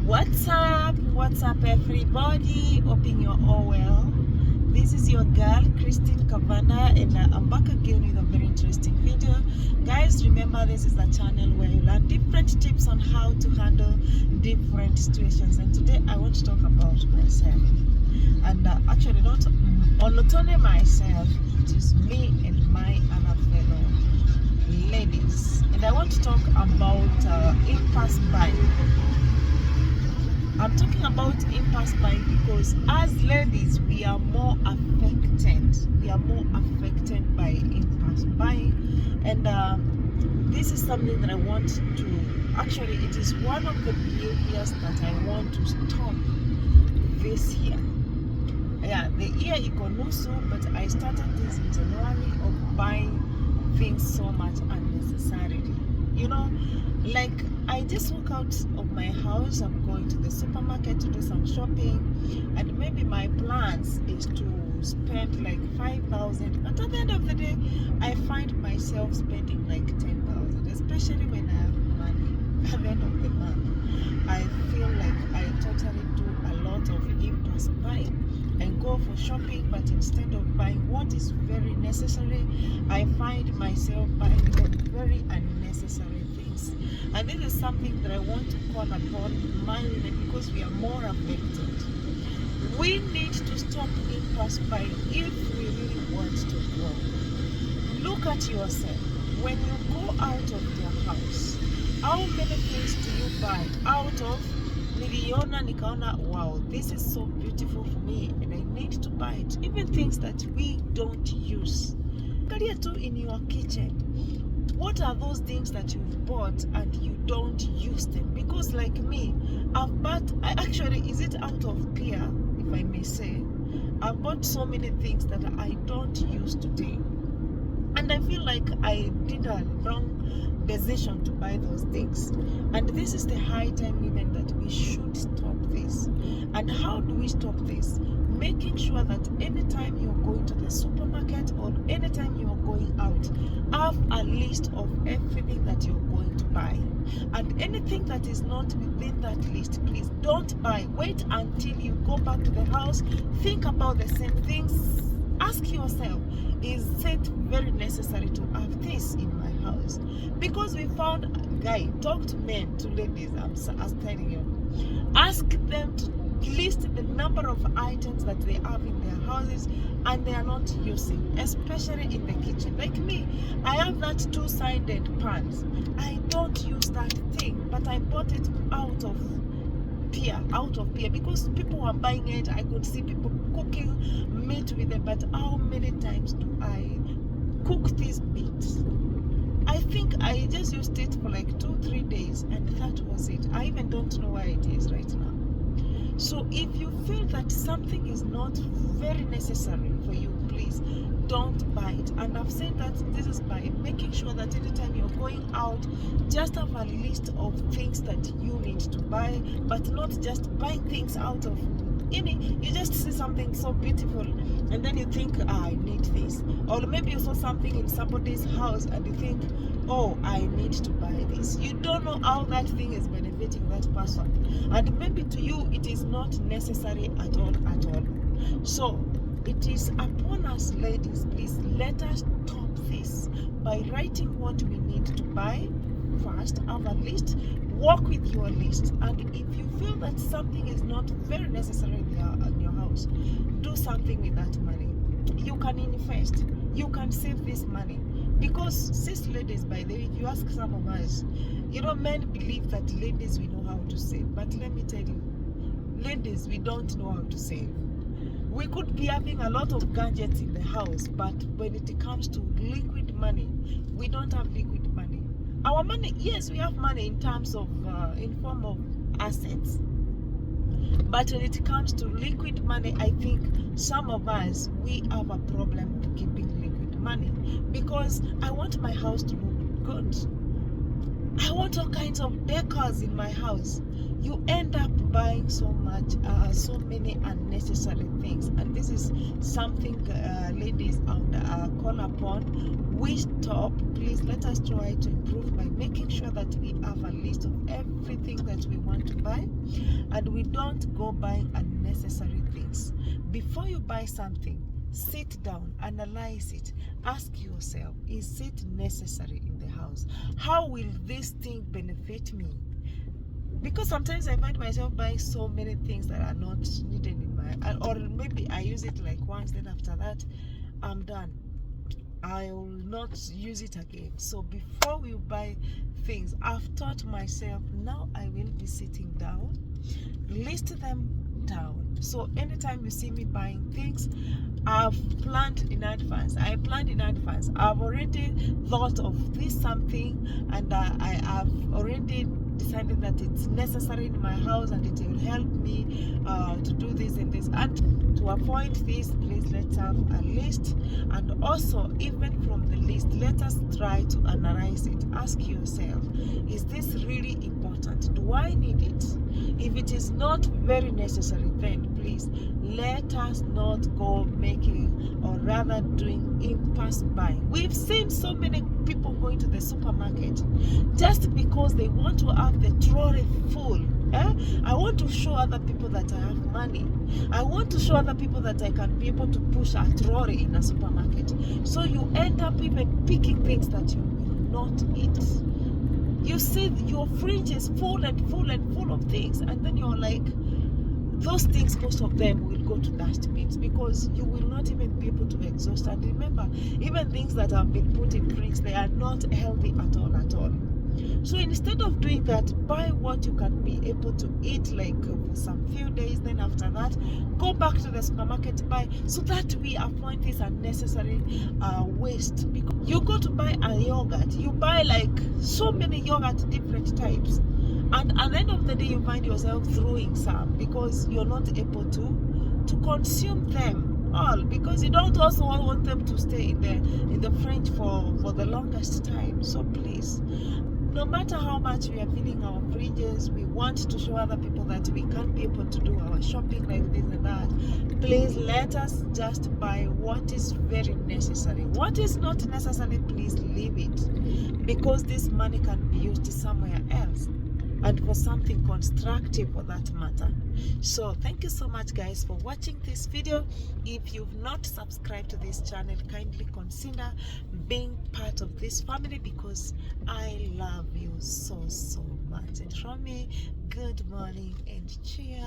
What's up everybody, hoping you're all well. This is your girl Christine Kavana, and I'm back again with a very interesting video. Guys, remember this is a channel where you learn different tips on how to handle different situations, and today I want to talk about myself, and actually not only myself, it is me and my other fellow ladies, and I want to talk about impulse buying. I'm talking about impulse buying because as ladies, we are more affected. We are more affected by impulse buying, and this is something that I want to. Actually, it is one of the behaviors that I want to stop this year. Yeah, the year Ikonusu, but I started this in January of buying things so much unnecessarily. You know, like I just walk out of my house, I'm going to the supermarket to do some shopping, and maybe my plans is to spend like 5,000, but at the end of the day I find myself spending like 10,000, especially when I have money at the end of the month. I feel like I totally do a lot of impulse buying and go for shopping, but instead of buying what is very necessary, I find myself buying very unnecessary things. And this is something that I want to call upon my women, because we are more affected. We need to stop impulse buying if we really want to grow. Look at yourself. When you go out of your house, how many things do you buy out of niliona nikaona, wow, this is so beautiful for me and I need to buy it? Even things that we don't use. Angalia tu in your kitchen. What are those things that you've bought and you don't use them? Because like me, I've bought, is it out of fear, if I may say, I've bought so many things that I don't use today. And I feel like I did a wrong decision to buy those things. And this is the high time, women, that we should stop this. And how do we stop this? Making sure that anytime you're going to the supermarket or anytime you're going out, have a list of everything that you're going to buy. And anything that is not within that list, please don't buy. Wait until you go back to the house, think about the same things. Ask yourself, is it very necessary to have this in my house? Because we found, guy, talk to men, to ladies, I'm telling you, ask them to list the number of items that they have in their houses and they are not using, especially in the kitchen. Like me, I have that two-sided pans. I don't use that thing, but I bought it out of fear, because people were buying it. I could see people cooking meat with it, but how many times do I cook these meats? I think I just used it for like 2-3 days and that was it. I even don't know where it is right now. So if you feel that something is not very necessary for you, please don't buy it. And I've said that this is by making sure that anytime you're going out, just have a list of things that you need to buy, but not just buying things out of you just see something so beautiful and then you think, I need this. Or maybe you saw something in somebody's house and you think, oh, I need to buy this. You don't know how that thing is benefiting that person, and maybe to you it is not necessary at all. So it is upon us, ladies, please let us stop this by writing what we need to buy first. Have a list, work with your list, and if you feel that something is not very necessary in your house, do something with that money. You can invest, you can save this money. Because sis ladies, by the way, if you ask some of us, men believe that ladies, we know how to save, but let me tell you, ladies, we don't know how to save. We could be having a lot of gadgets in the house, but when it comes to liquid money, we don't have liquid money. Our money, yes, we have money in terms of in form of assets, but when it comes to liquid money, I think some of us, we have a problem of keeping liquid money, because I want my house to look good. I want all kinds of decors in my house. You end up buying so many unnecessary things, and this is something, ladies, I would call upon. We stop. Please let us try to improve by making sure that we have a list of everything that we want to buy, and we don't go buying unnecessary things. Before you buy something, sit down, analyze it, ask yourself, is it necessary in the house? How will this thing benefit me? Because sometimes I find myself buying so many things that are not needed in my, or maybe I use it like once, then after that I'm done. I will not use it again. So before we buy things, I've taught myself, now I will be sitting down, list them down. So anytime you see me buying things, I've planned in advance. I planned in advance. I've already thought of this something, and I have already decided that it's necessary in my house and it will help me to do this and this. And to avoid this, please let's have a list. And also, even from the list, let us try to analyze it. Ask yourself, is this really important? Do I need it? If it is not very necessary, then please let us not go making, or rather doing, impulse buying. We've seen so many people going to the supermarket just because they want to have the trolley full. I want to show other people that I have money. I want to show other people that I can be able to push a trolley in a supermarket. So you end up even picking things that you will not eat. You see your fridge is full and full and full of things, and then you're like, those things, most of them will go to dustbins because you will not even be able to exhaust. And remember, even things that have been put in drinks, they are not healthy at all, at all. So instead of doing that, buy what you can be able to eat, like for some few days, then after that go back to the supermarket, buy, so that we avoid this unnecessary waste. Because you go to buy a yogurt, you buy like so many yogurt, different types, and at the end of the day you find yourself throwing some because you're not able to consume them all, because you don't also want them to stay in the fridge for the longest time. So please, no matter how much we are filling our fridges, we want to show other people that we can't be able to do our shopping like this and that. Please let us just buy what is very necessary. What is not necessary, please leave it, because this money can be used somewhere else, and for something constructive for that matter. So thank you so much, guys, for watching this video. If you've not subscribed to this channel, kindly consider being part of this family, because I love you so much. And from me, good morning and cheers.